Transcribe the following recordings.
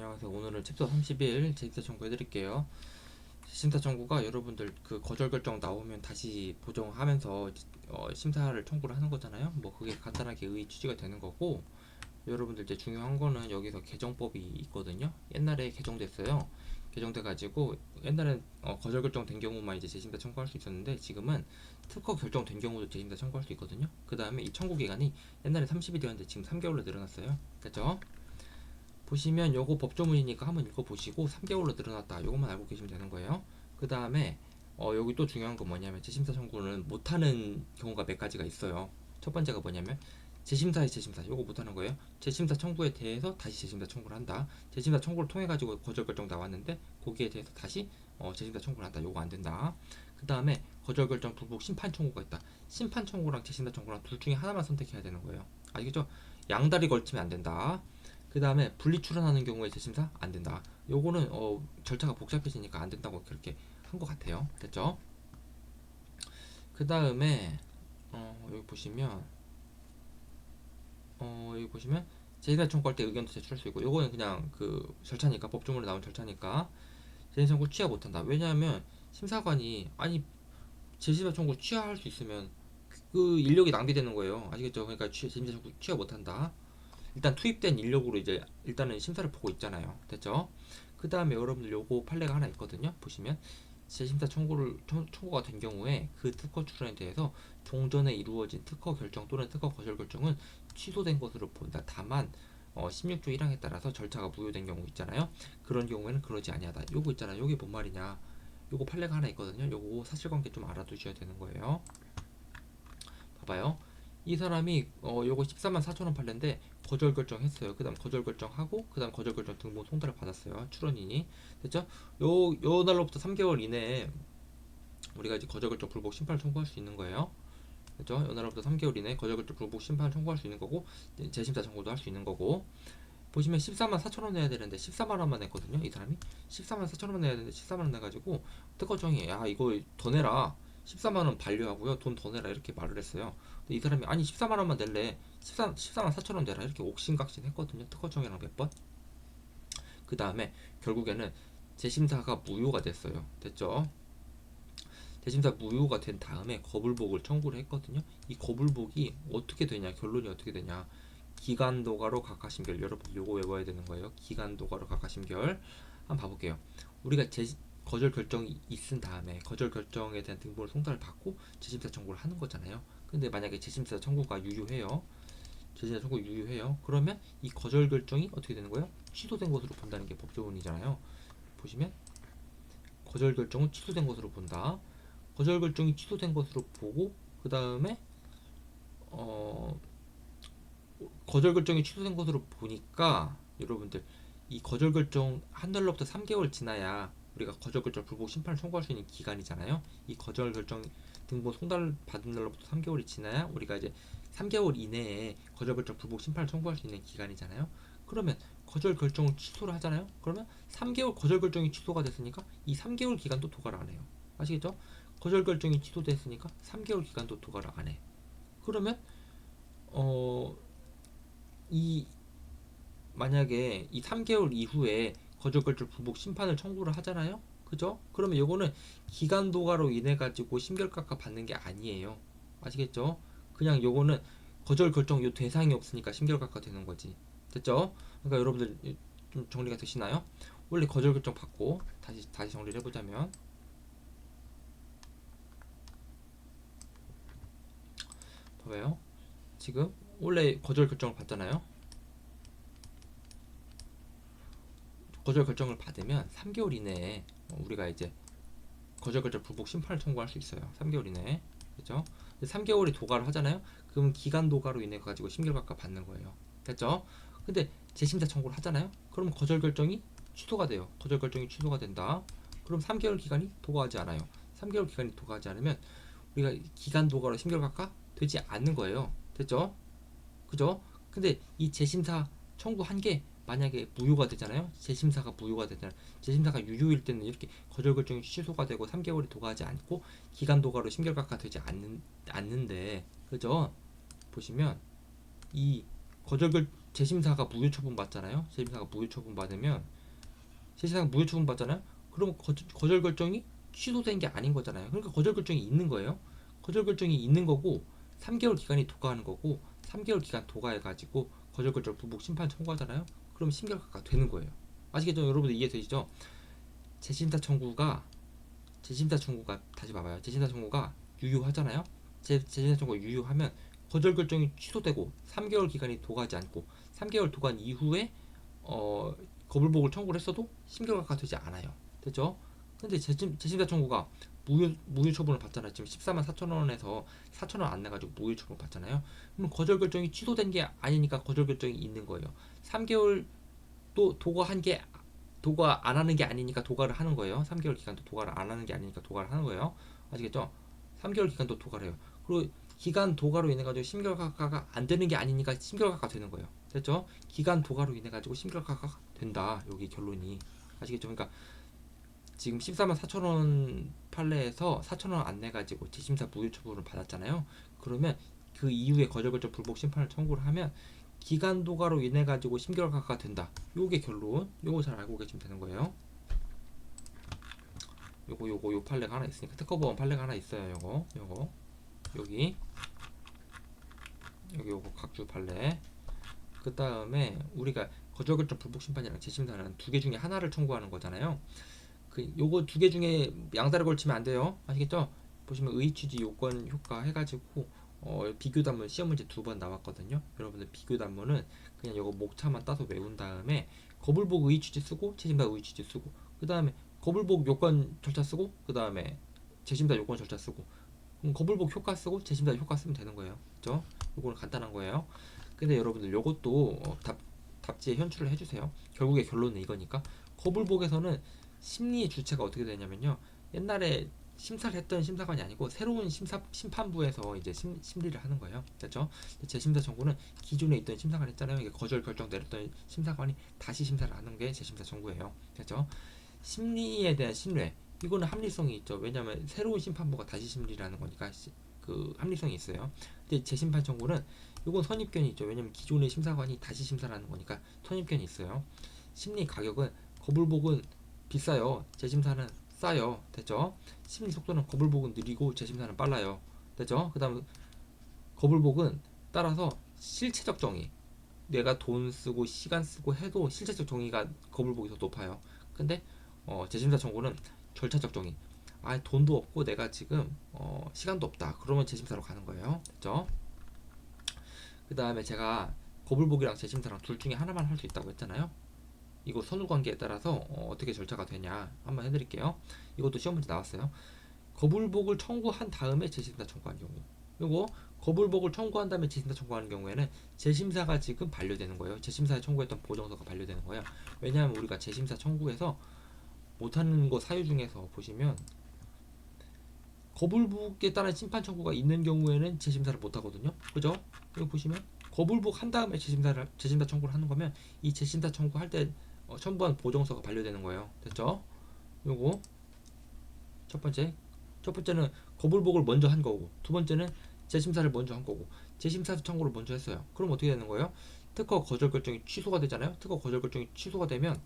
안녕하세요. 오늘은 챕터 31 재심사 청구 해드릴게요. 재심사 청구가 여러분들 그 거절 결정 나오면 다시 보정하면서 심사를 청구를 하는 거잖아요. 뭐 그게 간단하게 취지가 되는 거고, 여러분들 이제 중요한 거는 여기서 개정법이 있거든요. 옛날에 개정됐어요. 개정돼가지고 옛날엔 거절 결정된 경우만 이제 재심사 청구할 수 있었는데, 지금은 특허 결정된 경우도 재심사 청구할 수 있거든요. 그 다음에 이 청구 기간이 옛날에 30일이었는데 지금 3개월로 늘어났어요. 됐죠? 보시면 요거 법조문이니까 한번 읽어보시고 3개월로 늘어났다 요것만 알고 계시면 되는 거예요. 그 다음에 여기 또 중요한 건 뭐냐면 재심사 청구는 못하는 경우가 몇 가지가 있어요. 첫 번째가 뭐냐면 재심사의 재심사 요거 못하는 거예요. 재심사 청구에 대해서 다시 재심사 청구를 한다. 재심사 청구를 통해 가지고 거절 결정 나왔는데 거기에 대해서 다시 재심사 청구를 한다. 요거 안 된다. 그 다음에 거절 결정 불복 심판 청구가 있다. 심판 청구랑 재심사 청구랑 둘 중에 하나만 선택해야 되는 거예요. 아시겠죠? 양다리 걸치면 안 된다. 그 다음에 분리 출원하는 경우에 재심사 안 된다. 요거는 절차가 복잡해지니까 안 된다고 그렇게 한 것 같아요. 됐죠? 그 다음에 여기 보시면 재심사 청구할 때 의견도 제출할 수 있고, 요거는 그냥 그 절차니까, 법조문에 나온 절차니까 재심사 청구 취하 못한다. 왜냐하면 심사관이 아니 재심사 청구 취하할 수 있으면 그 인력이 낭비되는 거예요. 아시겠죠? 그러니까 재심사 청구 취하 못한다. 일단 투입된 인력으로 이제 일단은 심사를 보고 있잖아요. 됐죠? 그 다음에 여러분들 요거 판례가 하나 있거든요. 보시면 재심사 청구가 된 경우에 그 특허 출원에 대해서 종전에 이루어진 특허 결정 또는 특허 거절 결정은 취소된 것으로 본다. 다만 16조 1항에 따라서 절차가 무효된 경우 있잖아요. 그런 경우에는 그러지 아니하다. 요거 있잖아요. 요게 뭔 말이냐? 요거 판례가 하나 있거든요. 요거 사실관계 좀 알아두셔야 되는 거예요. 봐봐요. 이 사람이 요거 14만 4천 원 팔는데 거절 결정했어요. 그다음 거절 결정하고 그다음 거절 결정 등본 송달을 받았어요. 출원인이. 됐죠? 요 날로부터 3개월 이내에 우리가 이제 거절 결정 불복 심판을 청구할 수 있는 거예요. 됐죠? 요 날로부터 3개월 이내에 거절 결정 불복 심판을 청구할 수 있는 거고, 재심사 청구도 할 수 있는 거고. 보시면 14만 4천 원 내야 되는데 14만 원만 냈거든요. 이 사람이 14만 4천 원 내야 되는데 14만 원 내가지고 특허청이 야 이거 더 내라, 14만 원 반려하고요, 돈 더 내라 이렇게 말을 했어요. 근데 이 사람이 아니 14만 원만 낼래, 14만 4천 원 내라 이렇게 옥신각신 했거든요. 특허청이랑 몇 번. 그 다음에 결국에는 재심사가 무효가 됐어요. 됐죠? 재심사 무효가 된 다음에 거불복을 청구를 했거든요. 이 거불복이 어떻게 되냐, 결론이 어떻게 되냐, 기간도가로 각하심결. 여러분 요거 외워야 되는 거예요. 기간도가로 각하심결. 한번 봐볼게요. 우리가 거절 결정이 있은 다음에 거절 결정에 대한 등본을 송달을 받고 재심사 청구를 하는 거잖아요. 근데 만약에 재심사 청구가 유효해요. 재심사 청구 유효해요. 그러면 이 거절 결정이 어떻게 되는 거예요? 취소된 것으로 본다는 게 법조문이잖아요. 보시면 거절 결정은 취소된 것으로 본다. 거절 결정이 취소된 것으로 보고 그 다음에 거절 결정이 취소된 것으로 보니까 여러분들 이 거절 결정 한 달로부터 3개월 지나야 우리가 거절 결정 불복 심판을 청구할 수 있는 기간이잖아요. 이 거절 결정 등본 송달 받은 날로부터 3개월이 지나야 우리가 이제 3개월 이내에 거절 결정 불복 심판을 청구할 수 있는 기간이잖아요. 그러면 거절 결정을 취소를 하잖아요. 그러면 3개월 거절 결정이 취소가 됐으니까 이 3개월 기간도 도과를 안 해요. 아시겠죠? 거절 결정이 취소됐으니까 3개월 기간도 도과를 안 해. 그러면 이 만약에 이 3개월 이후에 거절 결정 불복 심판을 청구를 하잖아요. 그죠? 그러면 요거는 기간 도가로 인해 가지고 심결가가 받는 게 아니에요. 아시겠죠? 그냥 요거는 거절 결정 요 대상이 없으니까 심결가가 되는 거지. 됐죠? 그러니까 여러분들 좀 정리가 되시나요? 원래 거절 결정 받고 다시 정리를 해보자면, 봐봐요. 지금 원래 거절 결정을 받잖아요. 거절 결정을 받으면 3개월 이내에 우리가 이제 거절 결정 불복 심판을 청구할 수 있어요. 3개월 이내에. 그죠? 3개월이 도가를 하잖아요. 그럼 기간 도가로 인해 가지고 심결각과 받는 거예요. 됐죠? 근데 재심사 청구를 하잖아요. 그럼 거절 결정이 취소가 돼요. 거절 결정이 취소가 된다. 그럼 3개월 기간이 도가하지 않아요. 3개월 기간이 도가하지 않으면 우리가 기간 도가로 심결각과 되지 않는 거예요. 됐죠? 그죠? 근데 이 재심사 청구한 게 만약에 무효가 되잖아요. 재심사가 무효가 되잖아요. 재심사가 유효일 때는 이렇게 거절 결정이 취소가 되고 3개월이 도가하지 않고 기간 도가로 심결각화 되지 않는데, 그죠? 보시면 이 재심사가 무효 처분 받잖아요. 재심사가 무효 처분 받으면 재심사가 무효 처분 받잖아요. 그럼 거절 결정이 취소된 게 아닌 거잖아요. 그러니까 거절 결정이 있는 거예요. 거절 결정이 있는 거고 3개월 기간이 도과하는 거고 3개월 기간 도과해 가지고 거절 결정 불복 심판 청구하잖아요. 그럼 심결과가 되는 거예요. 아시겠죠? 여러분들 이해되시죠? 재심사 청구가 다시 봐봐요. 재심사 청구가 유효하잖아요. 재심사 청구가 유효하면 거절 결정이 취소되고 3개월 기간이 도과하지 않고 3개월 도관 이후에 거불복을 청구를 했어도 심결과가 되지 않아요. 됐죠? 근데 재심사 청구가 무효 처분을 받잖아요. 지금 14만 4천 원에서 4천 원 안 내가지고 무효 처분 받잖아요. 그럼 거절 결정이 취소된 게 아니니까 거절 결정이 있는 거예요. 3개월 또 도과 안 하는 게 아니니까 도과를 하는 거예요. 3개월 기간도 도과를 안 하는 게 아니니까 도과를 하는 거예요. 아시겠죠? 3개월 기간도 도과를 해요. 그리고 기간 도과로 인해 가지고 심결과가 안 되는 게 아니니까 심결과가 되는 거예요. 됐죠? 기간 도과로 인해 가지고 심결과가 된다. 여기 결론이. 아시겠죠? 그러니까 지금 14만 4천 원 판례에서 4천 원 안 내 가지고 재심사 무효 처분을 받았잖아요. 그러면 그 이후에 거절결정 불복 심판을 청구를 하면 기간 도과로 인해 가지고 심결과가 된다. 요게 결론. 요거 잘 알고 계시면 되는 거예요. 요 판례가 하나 있으니까 특허보험 판례가 하나 있어요. 요거 여기 요거 각주 판례. 그 다음에 우리가 거절결정 불복 심판이랑 재심사는 두 개 중에 하나를 청구하는 거잖아요. 요거 두 개 중에 양다를 걸치면 안 돼요. 아시겠죠? 보시면 의취지 요건 효과 해가지고 비교 단문 시험 문제 2번 나왔거든요. 여러분들 비교 단문은 그냥 요거 목차만 따서 외운 다음에 거불복 의취지 쓰고 재심사 의취지 쓰고 그 다음에 거불복 요건 절차 쓰고 그 다음에 재심사 요건 절차 쓰고 거불복 효과 쓰고 재심사 효과 쓰면 되는 거예요. 그죠? 요거는 간단한 거예요. 근데 여러분들 요것도 답지에 현출을 해주세요. 결국에 결론은 이거니까 거불복에서는 심리의 주체가 어떻게 되냐면요. 옛날에 심사를 했던 심사관이 아니고 새로운 심판부에서 이제 심리를 하는 거예요. 됐죠? 재심사 청구는 기존에 있던 심사관 있잖아요. 이게 거절 결정 내렸던 심사관이 다시 심사를 하는 게 재심사 청구예요. 됐죠? 심리에 대한 신뢰 이거는 합리성이 있죠. 왜냐하면 새로운 심판부가 다시 심리를 하는 거니까 그 합리성이 있어요. 근데 재심판 청구는 이건 선입견이 있죠. 왜냐하면 기존의 심사관이 다시 심사를 하는 거니까 선입견이 있어요. 심리 가격은 거불복은 비싸요. 재심사는 싸요. 됐죠? 심리 속도는 거불복은 느리고 재심사는 빨라요. 됐죠? 그 다음 거불복은 따라서 실체적 정의 내가 돈 쓰고 시간 쓰고 해도 실체적 정의가 거불복이 더 높아요. 근데 재심사 청구는 절차적 정의 돈도 없고 내가 지금 시간도 없다. 그러면 재심사로 가는 거예요. 됐죠? 그 다음에 제가 거불복이랑 재심사랑 둘 중에 하나만 할 수 있다고 했잖아요. 이거 선후관계에 따라서 어떻게 절차가 되냐 한번 해드릴게요. 이것도 시험 문제 나왔어요. 거불복을 청구한 다음에 재심사 청구한 경우 요거 거불복을 청구한 다음에 재심사 청구하는 경우에는 재심사가 지금 반려되는 거예요. 재심사에 청구했던 보정서가 반려되는 거예요. 왜냐하면 우리가 재심사 청구해서 못하는 거 사유 중에서 보시면 거불복에 따른 심판 청구가 있는 경우에는 재심사를 못하거든요. 그죠? 여기 보시면 거불복 한 다음에 재심사 청구를 하는 거면 이 재심사 청구할 때 첨부한 보정서가 반려되는 거예요. 됐죠? 요거 첫 번째는 거불복을 먼저 한 거고 두 번째는 재심사를 먼저 한 거고 재심사 청구를 먼저 했어요. 그럼 어떻게 되는 거예요? 특허 거절 결정이 취소가 되잖아요. 특허 거절 결정이 취소가 되면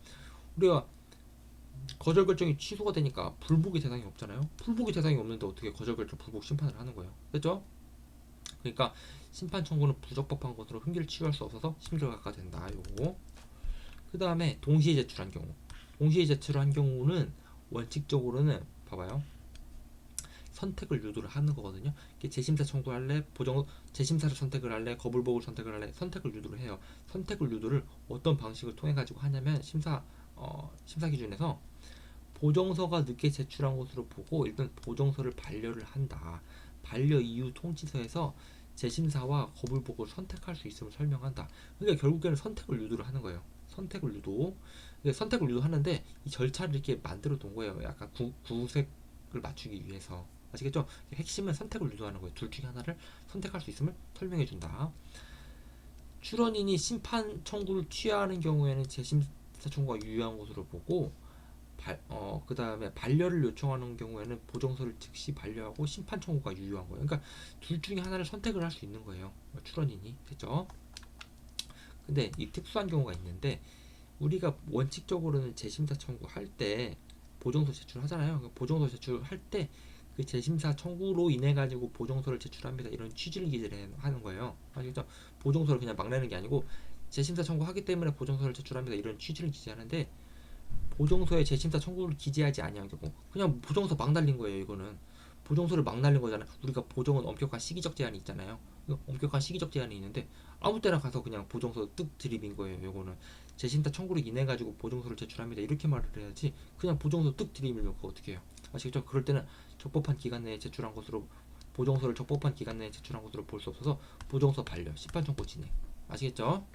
우리가 거절 결정이 취소가 되니까 불복의 대상이 없잖아요. 불복의 대상이 없는데 어떻게 거절 결정 불복 심판을 하는 거예요. 됐죠? 그러니까 심판 청구는 부적법한 것으로 흠기를 치유할 수 없어서 심결과가 된다. 요거. 그 다음에 동시에 제출한 경우. 동시에 제출한 경우는 원칙적으로는 봐봐요. 선택을 유도를 하는 거거든요. 재심사 청구할래, 재심사를 선택을 할래, 거불복을 선택을 할래, 선택을 유도를 해요. 선택을 유도를 어떤 방식을 통해 가지고 하냐면 심사 기준에서 보정서가 늦게 제출한 것으로 보고 일단 보정서를 반려를 한다. 반려 이유 통지서에서 재심사와 거불복을 선택할 수 있음을 설명한다. 그러니까 결국에는 선택을 유도를 하는 거예요. 선택을 유도. 선택을 유도하는데 이 절차를 이렇게 만들어 놓은 거예요. 약간 구색을 맞추기 위해서. 아시겠죠? 핵심은 선택을 유도하는 거예요. 둘 중에 하나를 선택할 수 있음을 설명해 준다. 출원인이 심판 청구를 취하하는 경우에는 재심사 청구가 유효한 것으로 보고 그 다음에 반려를 요청하는 경우에는 보정서를 즉시 반려하고 심판 청구가 유효한 거예요. 그러니까 둘 중에 하나를 선택을 할 수 있는 거예요. 출원인이. 됐죠? 근데 이 특수한 경우가 있는데 우리가 원칙적으로는 재심사 청구할 때 보정서 제출하잖아요. 그 보정서 제출할 때 그 재심사 청구로 인해 가지고 보정서를 제출합니다. 이런 취지를 기재하는 거예요. 아시겠죠? 보정서를 그냥 막 내는 게 아니고 재심사 청구하기 때문에 보정서를 제출합니다. 이런 취지를 기재하는데 보정서에 재심사 청구를 기재하지 아니한 경우 그냥 보정서 막 날린 거예요. 이거는 보정서를 막 날린 거잖아요. 우리가 보정은 엄격한 시기적 제한이 있잖아요. 엄격한 시기적 제한이 있는데 아무 때나 가서 그냥 보정서 뜩 드립인 거예요. 이거는 재심사 청구로 인해 가지고 보정서를 제출합니다. 이렇게 말을 해야지 그냥 보정서 뜩 드립이면 그거 어떻게 해요? 아시겠죠? 그럴 때는 적법한 기간 내에 제출한 것으로 보정서를 적법한 기간 내에 제출한 것으로 볼 수 없어서 보정서 반려, 심판 청구 진행. 아시겠죠?